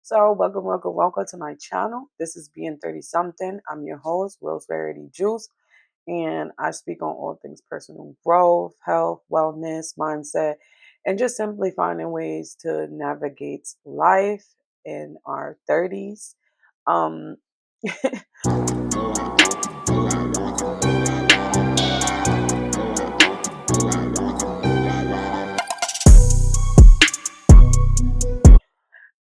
So, welcome to my channel. This is Being 30 Something. I'm your host, Rose Rarity Juice, and I speak on all things personal growth, health, wellness, mindset, and just simply finding ways to navigate life in our 30s. Um,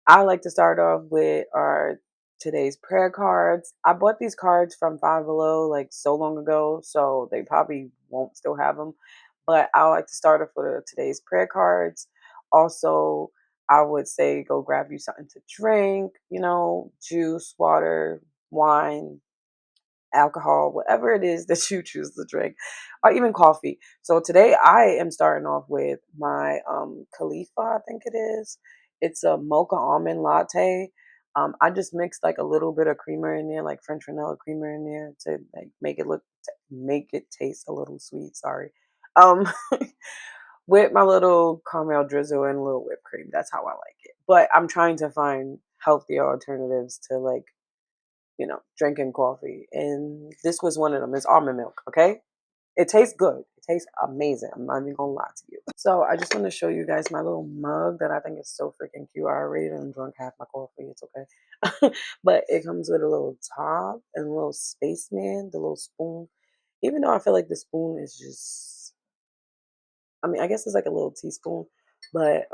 I like to start off with our today's prayer cards. I bought these cards from Five Below like so long ago, so they probably won't still have them. But I like to start off with today's prayer cards. Also, I would say go grab you something to drink, juice, water, wine, alcohol, whatever it is that you choose to drink, or even coffee. So today I am starting off with my Khalifa, I think it is. It's a mocha almond latte. I just mixed like a little bit of creamer in there, like French vanilla creamer in there to like make it taste a little sweet. Sorry. Um, with my little caramel drizzle and a little whipped cream. That's how I like it. But I'm trying to find healthier alternatives to like drinking coffee. And this was one of them. It's almond milk, okay? It tastes good. It tastes amazing. I'm not even gonna lie to you. So I just want to show you guys my little mug that I think is so freaking cute. I already done drunk half my coffee. It's okay. But it comes with a little top and a little spaceman, the little spoon. Even though I feel like the spoon is just, I mean, I guess it's like a little teaspoon, but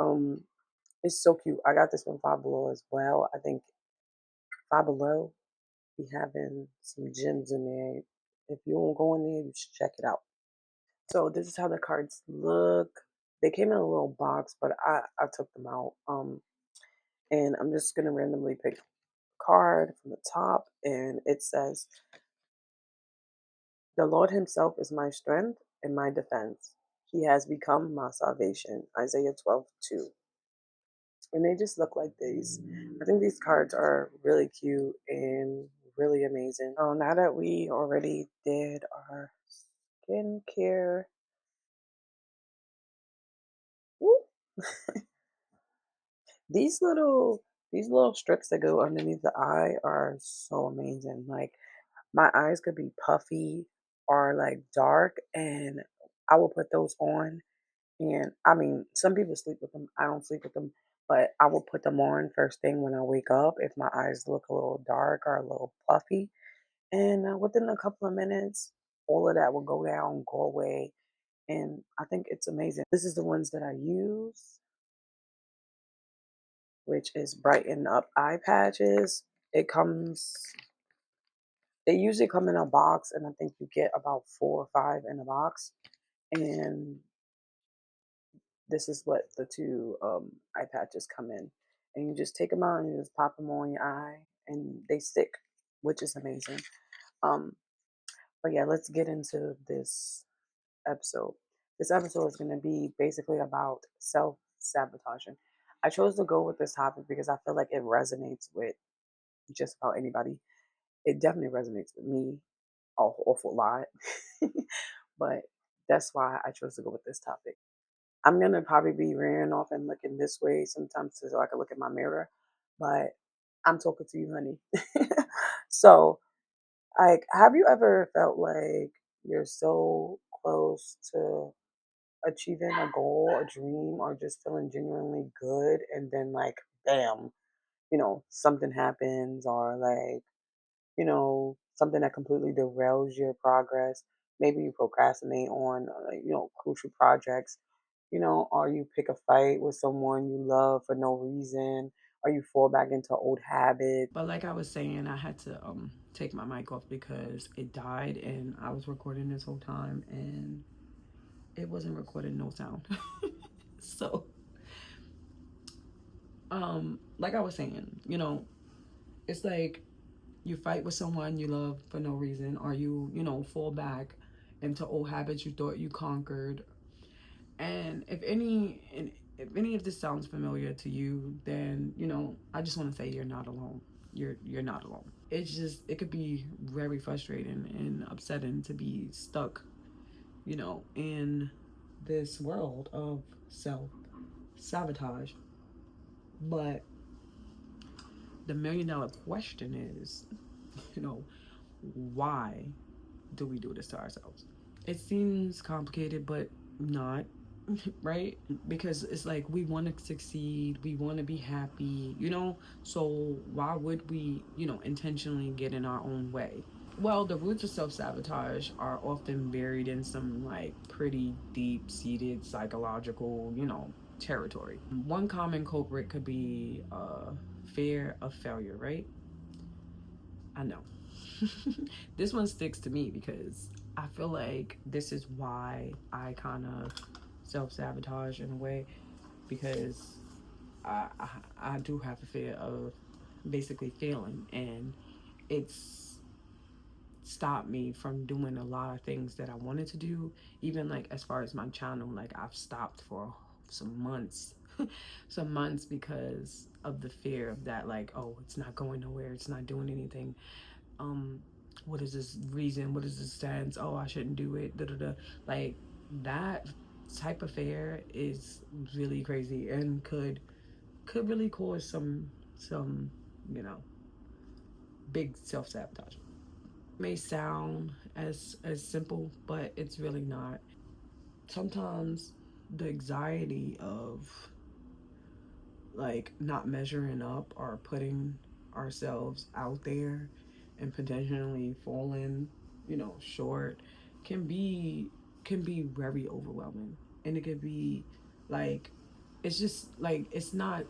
it's so cute. I got this from Five Below as well. I think Five Below be having some gems in there. If you don't go in there, you should check it out. So this is how the cards look. They came in a little box, but I took them out. And I'm just gonna randomly pick a card from the top, and it says, "The Lord Himself is my strength and my defense. He has become my salvation." Isaiah 12:2. And they just look like these. I think these cards are really cute and really amazing. So now that we already did our skincare, woo, these little these little strips that go underneath the eye are so amazing. Like my eyes could be puffy or like dark, and I will put those on. And I mean, some people sleep with them. I don't sleep with them, but I will put them on first thing when I wake up if my eyes look a little dark or a little puffy. And within a couple of minutes, all of that will go down, go away. And I think it's amazing. This is the ones that I use, which is Brighten Up Eye Patches. It comes, they usually come in a box, and I think you get about 4 or 5 in a box. And this is what the two eye patches come in. And you just take them out and you just pop them on your eye, and they stick, which is amazing. Um, but yeah, let's get into this episode. This episode is going to be basically about self-sabotaging. I chose to go with this topic because I feel like it resonates with just about anybody. It definitely resonates with me an awful lot. But that's why I chose to go with this topic. I'm going to probably be rearing off and looking this way sometimes so I can look at my mirror. But I'm talking to you, honey. So, like, have you ever felt like you're so close to achieving a goal, a dream, or just feeling genuinely good, and then like, bam, something happens, or like, something that completely derails your progress. Maybe you procrastinate on, crucial projects, or you pick a fight with someone you love for no reason, or you fall back into old habits. But like I was saying, I had to take my mic off because it died, and I was recording this whole time, and it wasn't recording no sound. So, like I was saying, it's like you fight with someone you love for no reason, or you fall back into old habits you thought you conquered. And if any of this sounds familiar to you, then I just want to say you're not alone. You're not alone. It could be very frustrating and upsetting to be stuck, in this world of self sabotage. But The million dollar question is, you know, why do we do this to ourselves? It seems complicated, but not, right? Because it's like we want to succeed, we want to be happy, So why would we, intentionally get in our own way? Well, the roots of self sabotage are often buried in some like pretty deep seated psychological, territory. One common culprit could be fear of failure, right? I know. This one sticks to me because I feel like this is why I kind of self sabotage in a way, because I do have a fear of basically failing, and it's stopped me from doing a lot of things that I wanted to do. Even like as far as my channel, like I've stopped for some months, some months because of the fear of that, like, oh, it's not going nowhere, it's not doing anything. um what is this reason, what is this stance, oh, I shouldn't do it, da, da, da. Like that type of fear is really crazy and could really cause some you know big self-sabotage. May sound as simple, but it's really not. Sometimes the anxiety of like not measuring up or putting ourselves out there and potentially falling, short, can be can be very overwhelming. And it could be like, it's just like, it's not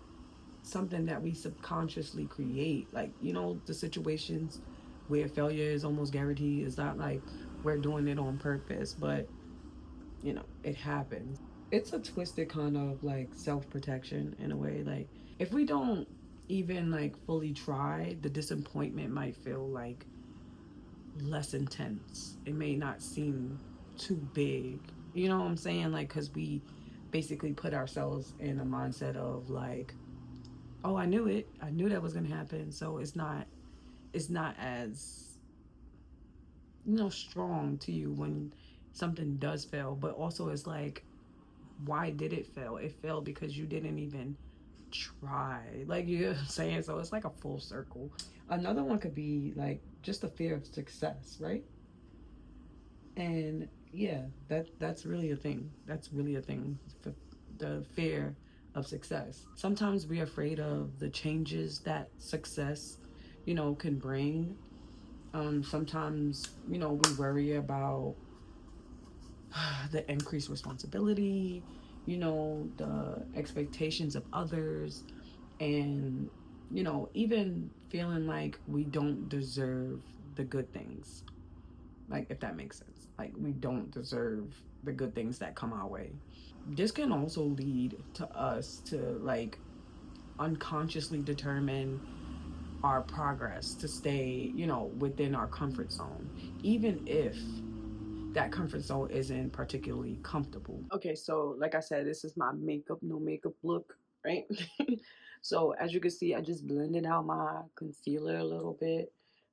something that we subconsciously create. Like, the situations where failure is almost guaranteed, is not like we're doing it on purpose, but it happens. It's a twisted kind of like self-protection in a way. Like if we don't even like fully try, the disappointment might feel like less intense. It may not seem too big. You know what I'm saying? Like, because we basically put ourselves in a mindset of like, oh, I knew it. I knew that was gonna happen. So it's not as, strong to you when something does fail. But also it's like, why did it fail? It failed because you didn't even try. Like, you know what I'm saying? So it's like a full circle. Another one could be like just the fear of success, right? And yeah, that's really a thing. That's really a thing. The fear of success. Sometimes we're afraid of the changes that success, can bring. Sometimes, we worry about the increased responsibility, the expectations of others, and, even feeling like we don't deserve the good things. Like, if that makes sense. Like, we don't deserve the good things that come our way. This can also lead to us to, like, unconsciously determine our progress to stay, within our comfort zone, even if that comfort zone isn't particularly comfortable. Okay, so like I said, this is my makeup, no makeup look, right? So as you can see, I just blended out my concealer a little bit.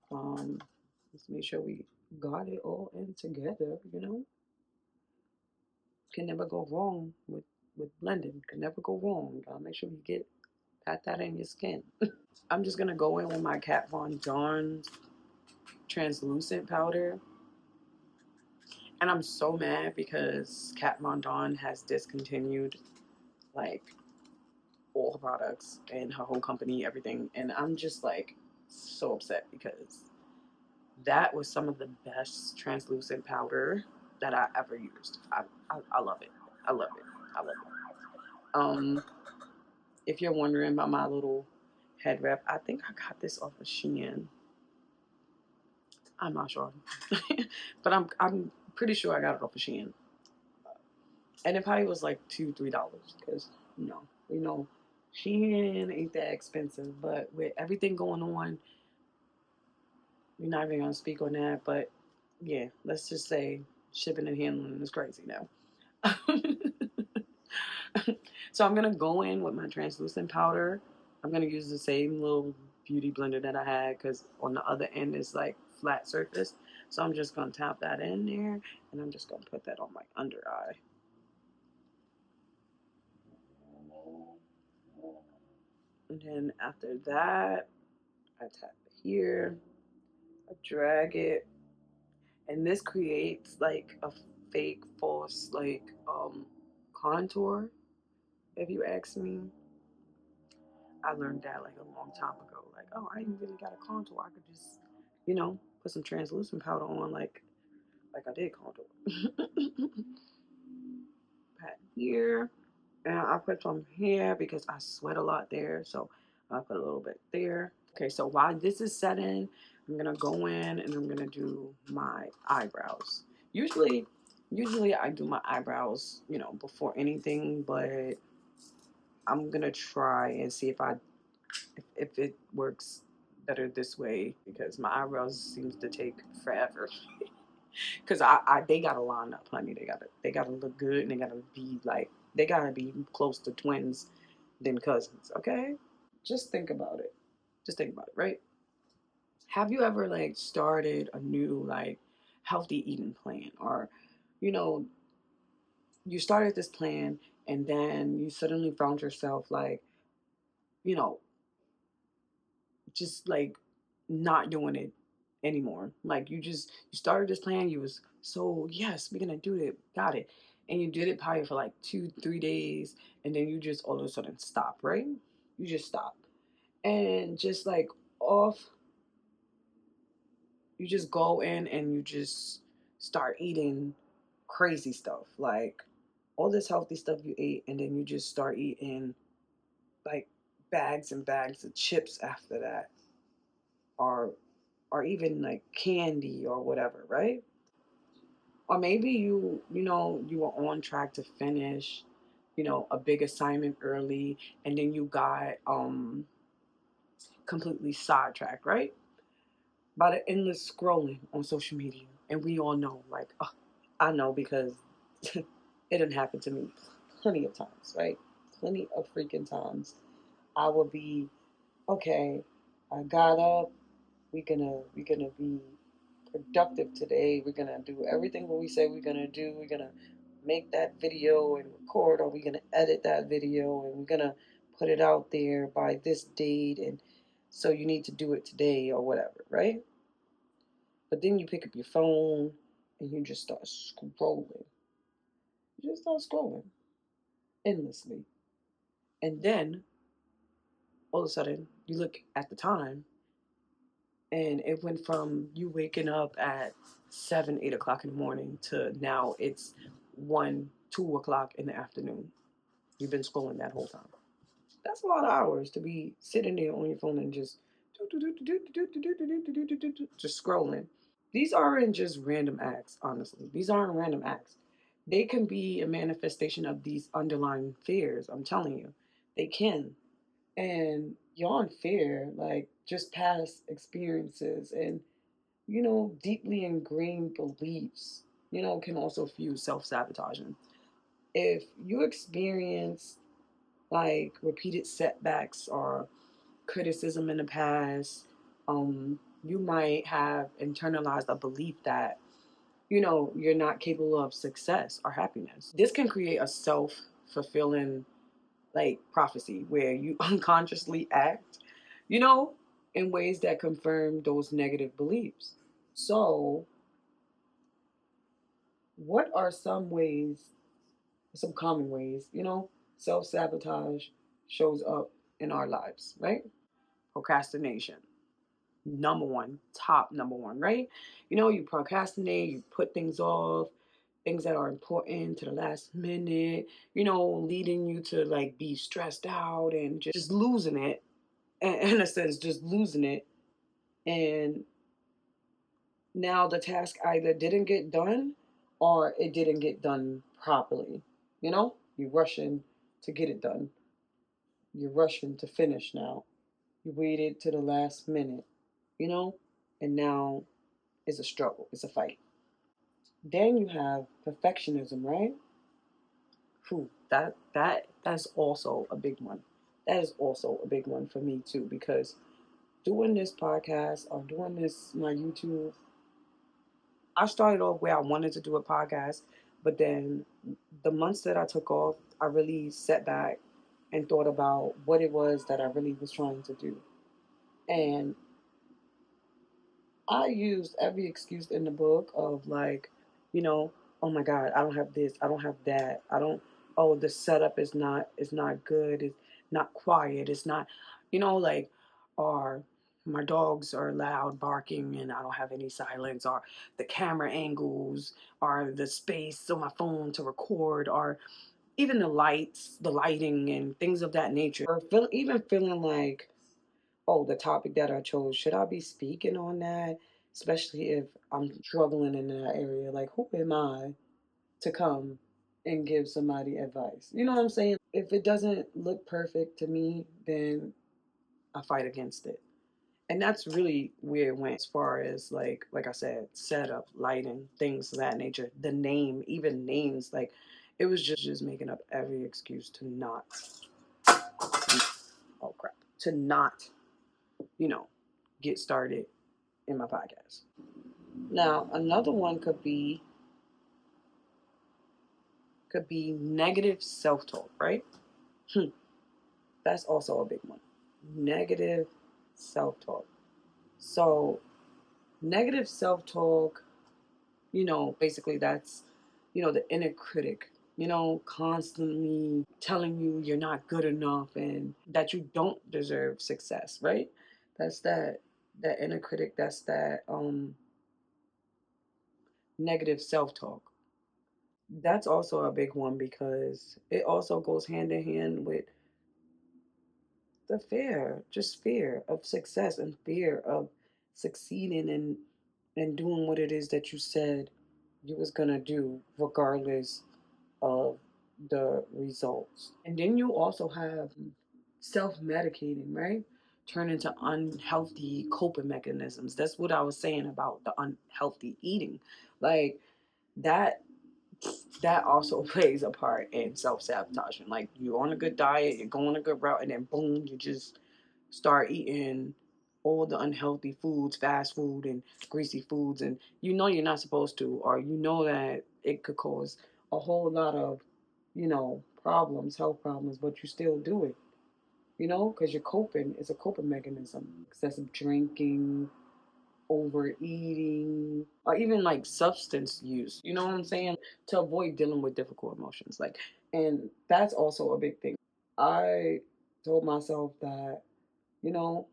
Let's make sure we got it all in together, Can never go wrong with blending. Can never go wrong. You gotta make sure you pat that in your skin. I'm just gonna go in with my Kat Von Dawn translucent powder. And I'm so mad because Kat Von Dawn has discontinued like all her products and her whole company, everything. And I'm just like so upset because that was some of the best translucent powder that I ever used. I love it. I love it. I love it. If you're wondering about my little head wrap, I think I got this off of Shein. I'm not sure, but I'm pretty sure I got it off of Shein, and it probably was like $2-3 because you know, Shein ain't that expensive. But with everything going on, we're not even gonna speak on that. But yeah, let's just say shipping and handling is crazy now. So I'm gonna go in with my translucent powder. I'm gonna use the same little beauty blender that I had because on the other end is like flat surface. So I'm just gonna tap that in there, and I'm just gonna put that on my under eye. And then after that, I tap here, I drag it, and this creates like a fake false like contour. If you ask me, I learned that like a long time ago. Like, oh, I ain't really got a contour. I could just, put some translucent powder on like I did contour. Pat here. And I put some here because I sweat a lot there. So I put a little bit there. Okay, so while this is setting, I'm gonna go in and I'm gonna do my eyebrows. Usually, usually I do my eyebrows, before anything, but I'm gonna try and see if it works better this way because my eyebrows seems to take forever. Because I they gotta line up, honey. They gotta look good and they gotta be close to twins than cousins. Okay, just think about it. Just think about it, right? Have you ever like started a new like healthy eating plan, or you know you started this plan and then you suddenly found yourself like you know just like not doing it anymore. Like you started this plan, you was so yes, we're gonna do it, got it. And you did it probably for like 2, 3 days, and then you just all of a sudden stop, right? You just stop. And just like off, you just go in and you just start eating crazy stuff. Like all this healthy stuff you ate, and then you just start eating like bags and bags of chips after that, or even like candy or whatever, right? Or maybe you were on track to finish, a big assignment early, and then you got completely sidetracked, right? By the endless scrolling on social media. And we all know, like, I know because it didn't happen to me plenty of times, right? Plenty of freaking times. I would be, okay, I got up, we're gonna be productive today. We're gonna do everything what we say we're gonna do. We're gonna make that video and record, or we're gonna edit that video and we're gonna put it out there by this date, and so you need to do it today or whatever, right? But then you pick up your phone and you just start scrolling. You just start scrolling endlessly. And then all of a sudden you look at the time and it went from you waking up at 7, 8 o'clock in the morning to now it's 1, 2 o'clock in the afternoon. You've been scrolling that whole time. That's a lot of hours to be sitting there on your phone and just scrolling. These aren't just random acts, honestly. These aren't random acts. They can be a manifestation of these underlying fears. I'm telling you, they can. And beyond fear, like just past experiences and deeply ingrained beliefs, can also fuel self-sabotaging. If you experience like repeated setbacks or criticism in the past, you might have internalized a belief that, you're not capable of success or happiness. This can create a self-fulfilling like prophecy where you unconsciously act, you know, in ways that confirm those negative beliefs. So, what are some common ways, self sabotage shows up in our lives, right? Procrastination, number one, top number one, right? You procrastinate, you put things off, things that are important to the last minute, leading you to like be stressed out and just losing it, in a sense, just losing it. And now the task either didn't get done or it didn't get done properly. You're rushing to get it done. You're rushing to finish now. You waited to the last minute, you know, and now it's a struggle, it's a fight. Then you have perfectionism, right? Whew, that's also a big one. That is also a big one for me too, because doing this podcast or doing this my YouTube, I started off where I wanted to do a podcast, but then the months that I took off, I really sat back and thought about what it was that I really was trying to do. And I used every excuse in the book of like, you know, oh my God, I don't have this, I don't have that, I don't. Oh, the setup is not good. It's not quiet. It's not, like, or my dogs are loud barking and I don't have any silence, or the camera angles, or the space on my phone to record, or even the lights, the lighting, and things of that nature. Or even feeling like, oh, the topic that I chose, should I be speaking on that? Especially if I'm struggling in that area. Like, who am I to come and give somebody advice? You know what I'm saying? If it doesn't look perfect to me, then I fight against it. And that's really where it went as far as like I said, setup, lighting, things of that nature. The name, even names, like it was just making up every excuse to not, oh crap, to not, you know, get started in my podcast. Now, another one could be negative self-talk, right? That's also a big one. Negative self-talk. So, negative self-talk, basically that's, the inner critic, constantly telling you you're not good enough and that you don't deserve success, right? That's that inner critic, that's that negative self-talk. That's also a big one because it also goes hand in hand with the fear, just fear of success and fear of succeeding and doing what it is that you said you was gonna do, regardless of the results. And then you also have self-medicating, right? Turn into unhealthy coping mechanisms. That's what I was saying about the unhealthy eating. Like that that also plays a part in self-sabotaging. Like you're on a good diet, you're going a good route, and then boom, you just start eating all the unhealthy foods, fast food and greasy foods, and you're not supposed to, or that it could cause a whole lot of, problems, health problems, but you still do it, because you're coping. It's a coping mechanism. Excessive drinking, overeating, or even like substance use, you know what I'm saying? To avoid dealing with difficult emotions. And that's also a big thing. I told myself that, you know,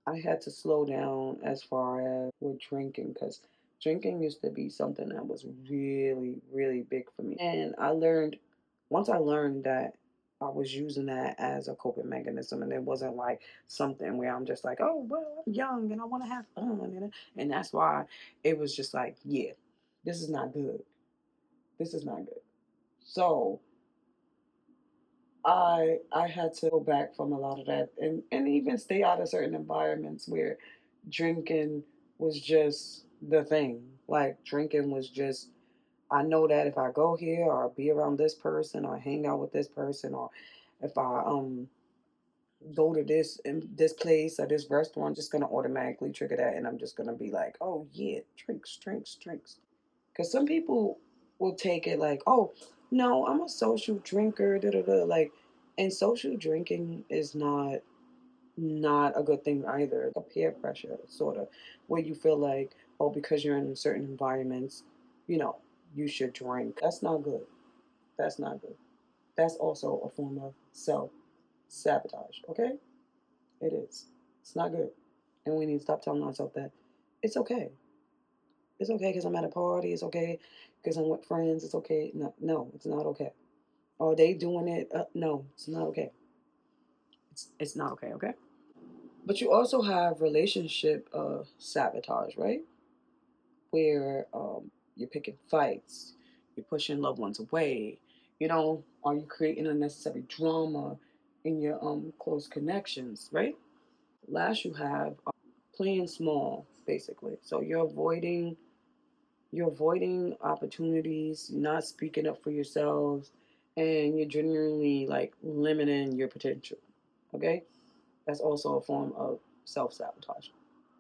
I had to slow down as far as with drinking because drinking used to be something that was really, really big for me. And once I learned that I was using that as a coping mechanism, and it wasn't like something where I'm just like, oh, well, I'm young and I want to have fun. And that's why it was just like, yeah, this is not good. This is not good. So I had to go back from a lot of that and even stay out of certain environments where drinking was just the thing. Like drinking was just, I know that if I go here or be around this person or hang out with this person, or if I go to this place or this restaurant, just gonna automatically trigger that, and I'm just gonna be like, oh yeah, drinks, drinks, drinks. Because some people will take it like, oh no, I'm a social drinker, da da da. Like, and social drinking is not a good thing either. A peer pressure, sort of, where you feel like, oh, because you're in certain environments, you know, you should drink. That's not good. That's not good. That's also a form of self sabotage, okay? It is. It's not good. And we need to stop telling ourselves that it's okay. It's okay because I'm at a party. It's okay because I'm with friends. It's okay. No, no, it's not okay. Are they doing it? No, it's not okay. It's not okay, okay? But you also have relationship sabotage, right? Where you're picking fights, you're pushing loved ones away, are you creating unnecessary drama in your close connections, right? Last, you have playing small, basically. So you're avoiding opportunities, you're not speaking up for yourselves, and you're genuinely like limiting your potential. Okay, that's also a form of self-sabotage.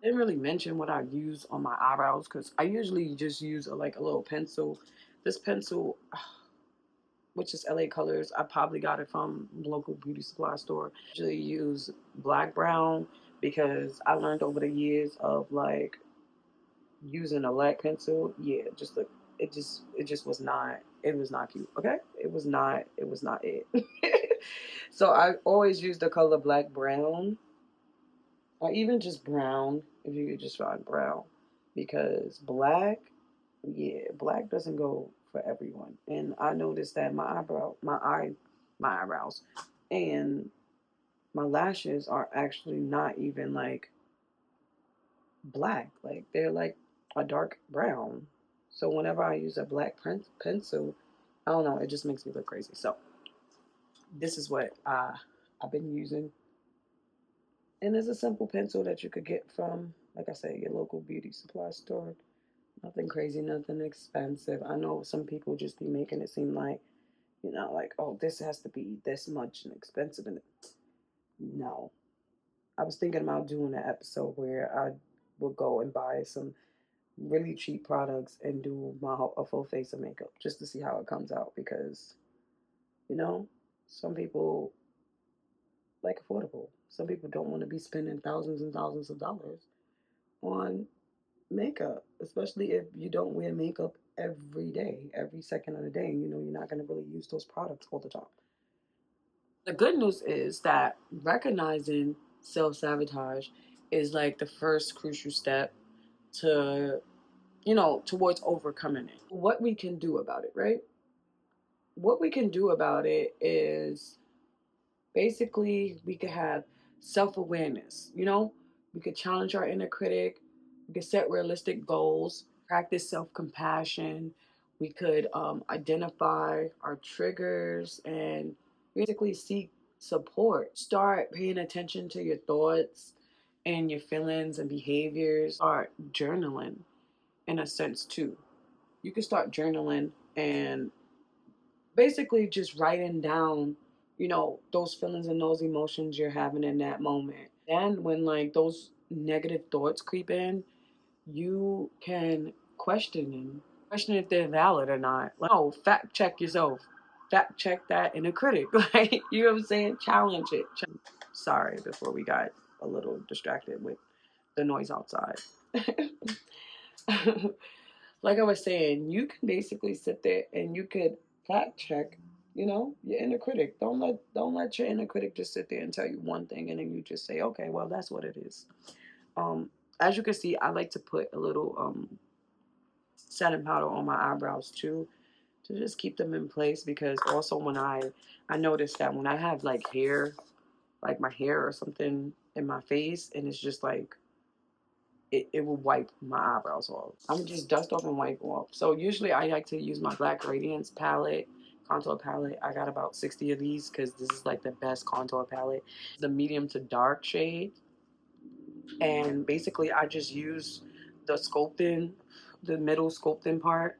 I didn't really mention what I use on my eyebrows because I usually just use like a little pencil. This pencil, which is LA Colors, I probably got it from the local beauty supply store. I usually use black brown because I learned over the years of like using a black pencil. Yeah, just the it just was not cute. Okay, it was not it. So I always use the color black brown, or even just brown if you could just find brown, because black, yeah, black doesn't go for everyone. And I noticed that my eyebrows and my lashes are actually not even like black. Like they're like a dark brown. So whenever I use a black pencil, I don't know, it just makes me look crazy. So this is what I've been using, and it's a simple pencil that you could get from, like I said, your local beauty supply store. Nothing crazy, nothing expensive. I know some people just be making it seem like, like, oh, this has to be this much and expensive. And no, I was thinking about doing an episode where I would go and buy some really cheap products and do a full face of makeup just to see how it comes out, because you know some people like affordable. Some people don't want to be spending thousands and thousands of dollars on makeup, especially if you don't wear makeup every day, every second of the day. You're not going to really use those products all the time. The good news is that recognizing self sabotage is like the first crucial step to, towards overcoming it. What we can do about it, right? What we can do about it is basically we could have self awareness, we could challenge our inner critic, we could set realistic goals, practice self compassion, we could identify our triggers and basically seek support. Start paying attention to your thoughts and your feelings and behaviors. Start journaling in a sense too. You can start journaling and basically just writing down, those feelings and those emotions you're having in that moment. And when like those negative thoughts creep in, you can question them, question if they're valid or not. Like, oh, fact check yourself, fact check that inner critic. Like, you know what I'm saying? Challenge it. Sorry, before we got a little distracted with the noise outside. Like I was saying, you can basically sit there and you could fact check, your inner critic. Don't let your inner critic just sit there and tell you one thing and then you just say, okay, well that's what it is. Um, as you can see, I like to put a little setting powder on my eyebrows too, to just keep them in place, because also when I notice that when I have like hair, like my hair or something in my face, and it's just like it will wipe my eyebrows off. I'm just dust off and wipe off. So usually I like to use my Black Radiance palette, contour palette. I got about 60 of these because this is like the best contour palette. The medium to dark shade. And basically I just use the sculpting, the middle sculpting part.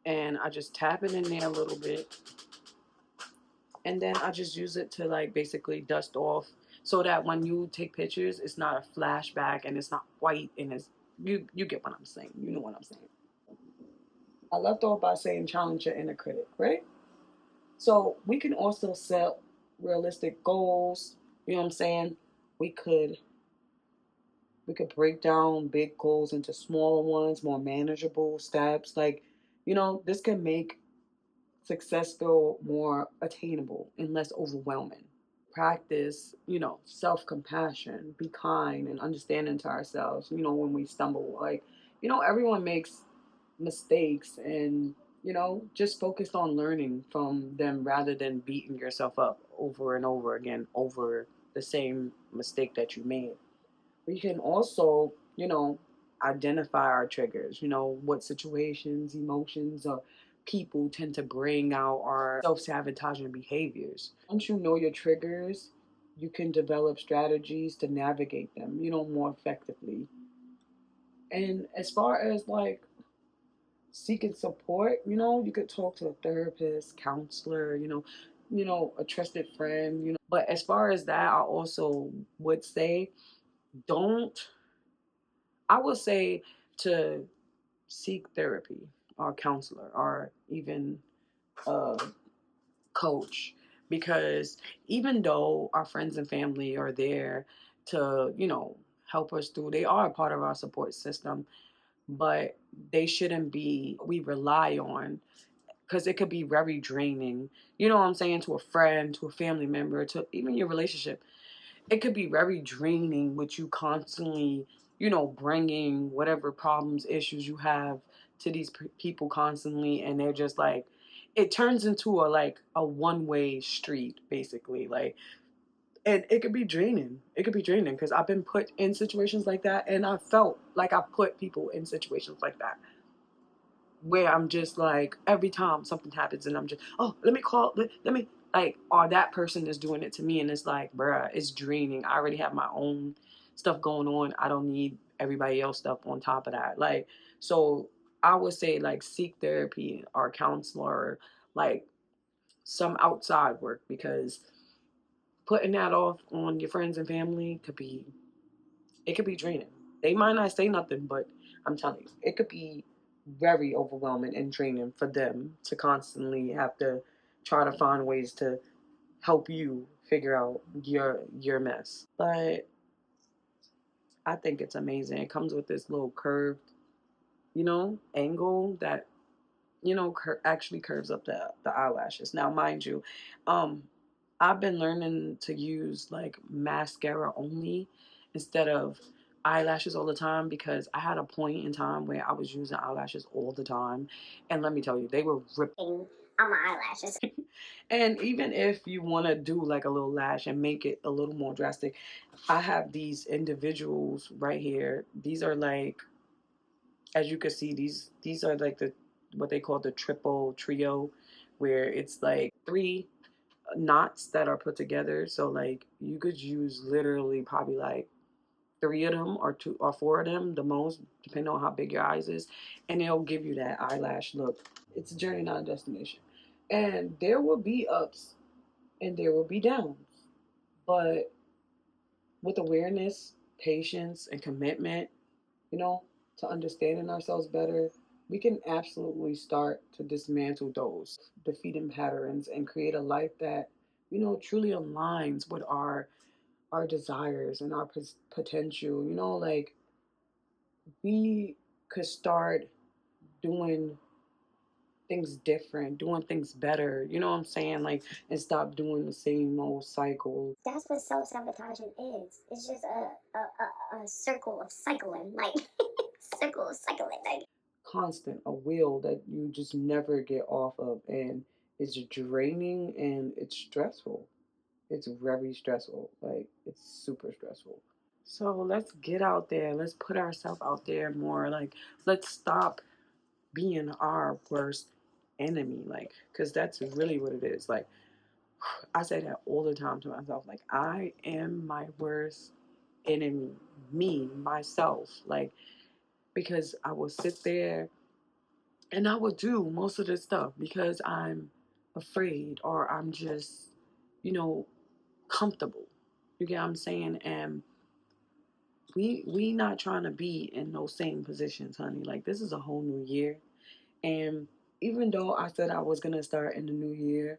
And I just tap it in there a little bit. And then I just use it to like basically dust off, so that when you take pictures, it's not a flashback and it's not white and it's you get what I'm saying. You know what I'm saying. I left off by saying challenge your inner critic, right? So we can also set realistic goals. You know what I'm saying? We could we could break down big goals into smaller ones, more manageable steps. Like, this can make success feel more attainable and less overwhelming. Practice, self compassion, be kind and understanding to ourselves, when we stumble. Like, everyone makes mistakes, and, just focus on learning from them rather than beating yourself up over and over again over the same mistake that you made. We can also, identify our triggers, what situations, emotions, or people tend to bring out our self sabotaging behaviors. Once you know your triggers, you can develop strategies to navigate them, more effectively. And as far as like seeking support, you could talk to a therapist, counselor, a trusted friend, But as far as that, I also would say don't I would say to seek therapy or counselor or even a coach, because even though our friends and family are there to, help us through, they are a part of our support system, but they shouldn't be we rely on, because it could be very draining. You know what I'm saying? To a friend, to a family member, to even your relationship. It could be very draining with you constantly, bringing whatever problems, issues you have to these people constantly. And they're just like, it turns into a one-way street, basically. Like, and it could be draining. It could be draining because I've been put in situations like that. And I felt like I put people in situations like that where I'm just like, every time something happens and I'm just, oh, let me call, let me, like, or that person is doing it to me. And it's like, bruh, it's draining. I already have my own stuff going on. I don't need everybody else stuff on top of that. Like, so I would say, like, seek therapy or counselor, like some outside work, because putting that off on your friends and family it could be draining. They might not say nothing, but I'm telling you, it could be very overwhelming and draining for them to constantly have to try to find ways to help you figure out your mess. But I think it's amazing. It comes with this little curved, angle that actually curves up the eyelashes. Now, mind you, um, I've been learning to use like mascara only instead of eyelashes all the time, because I had a point in time where I was using eyelashes all the time, and let me tell you, they were ripping out my eyelashes. And even if you want to do like a little lash and make it a little more drastic, I have these individuals right here. These are like, as you can see, these are like the what they call the triple trio, where it's like three knots that are put together. So like you could use literally probably like three of them or two or four of them the most, depending on how big your eyes is, and it'll give you that eyelash look. It's a journey, not a destination. And there will be ups and there will be downs. But with awareness, patience, and commitment, you know, to understanding ourselves better, we can absolutely start to dismantle those defeating patterns and create a life that, truly aligns with our desires and our potential. Like, we could start doing things different, doing things better. You know what I'm saying? Like, and stop doing the same old cycle. That's what self-sabotaging is. It's just a circle of cycling, like circle of cycling, like constant, a wheel that you just never get off of, and it's draining and it's stressful. It's very stressful. Like, it's super stressful. So let's get out there. Let's put ourselves out there more. Like, let's stop being our worst enemy. Like, because that's really what it is. Like, I say that all the time to myself. Like, I am my worst enemy, me, myself. Like, because I will sit there and I will do most of this stuff because I'm afraid or I'm just, you know, comfortable. You get what I'm saying? And we not trying to be in those same positions, honey. Like, this is a whole new year. And even though I said I was gonna start in the new year,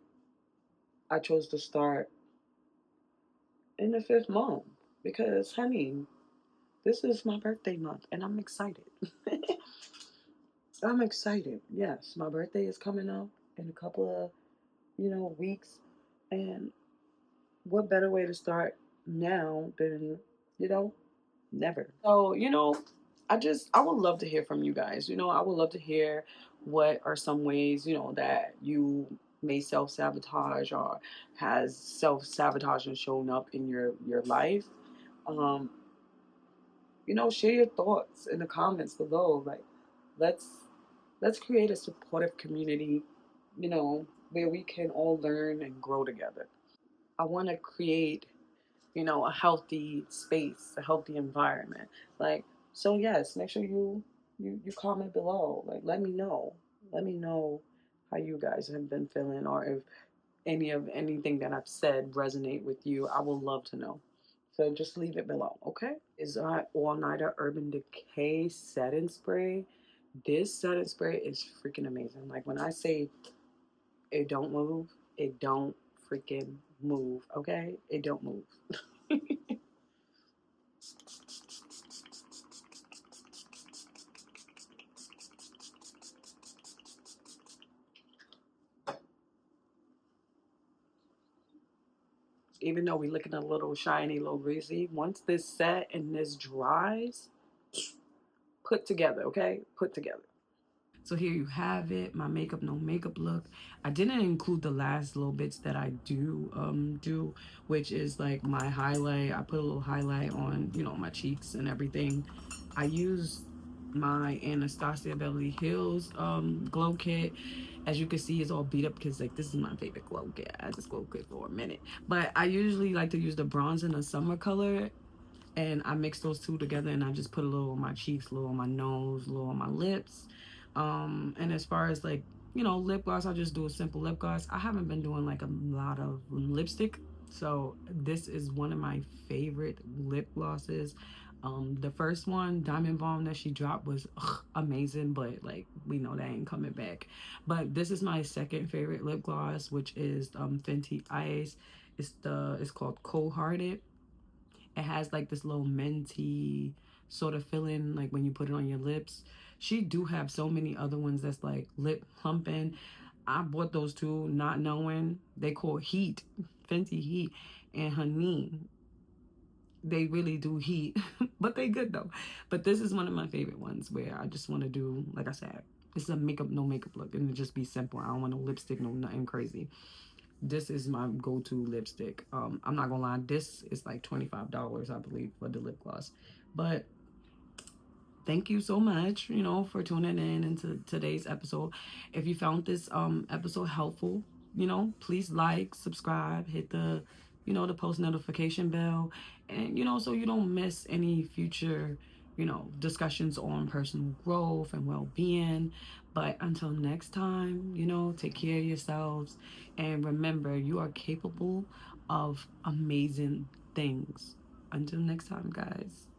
I chose to start in the fifth month because, honey, this is my birthday month and I'm excited. I'm excited. Yes, my birthday is coming up in a couple of, weeks. And what better way to start now than, you know, never. So, I would love to hear from you guys. I would love to hear what are some ways, that you may self sabotage or has self sabotaging shown up in your life. Um, share your thoughts in the comments below. Like, let's let's create a supportive community, where we can all learn and grow together. I want to create, a healthy space, a healthy environment. Like, so yes, make sure you comment below. Like, let me know. Let me know how you guys have been feeling, or if anything that I've said resonate with you. I will love to know. So just leave it below, okay? Is our All Nighter Urban Decay setting spray. This setting spray is freaking amazing. Like, when I say it don't move, it don't freaking move, okay? It don't move. Even though we looking a little shiny, a little greasy, once this set and this dries, put together, okay? Put together. So here you have it, my makeup no makeup look. I didn't include the last little bits that I do, which is like my highlight. I put a little highlight on, my cheeks and everything. I used my Anastasia Beverly Hills glow kit. As you can see, it's all beat up because like this is my favorite glow kit. I had this glow kit for a minute. But I usually like to use the bronze and the summer color, and I mix those two together, and I just put a little on my cheeks, a little on my nose, a little on my lips. And as far as like, lip gloss, I just do a simple lip gloss. I haven't been doing like a lot of lipstick, so this is one of my favorite lip glosses. The first one, Diamond Bomb, that she dropped was amazing, but like we know that ain't coming back. But this is my second favorite lip gloss, which is Fenty Ice. It's called Cold Hearted. It has like this little minty sort of feeling like when you put it on your lips. She do have so many other ones that's like lip plumping. I bought those two not knowing they call Heat, Fenty Heat, and Honey. They really do heat, but they good though. But this is one of my favorite ones where I just want to do, like I said, it's a makeup no makeup look, and it just be simple. I don't want no lipstick, no nothing crazy. This is my go-to lipstick. I'm not gonna lie, this is like $25, I believe, for the lip gloss. But thank you so much, for tuning in into today's episode. If you found this episode helpful, please like, subscribe, hit the post notification bell, and so you don't miss any future, discussions on personal growth and well-being. But until next time, take care of yourselves, and remember, you are capable of amazing things. Until next time, guys.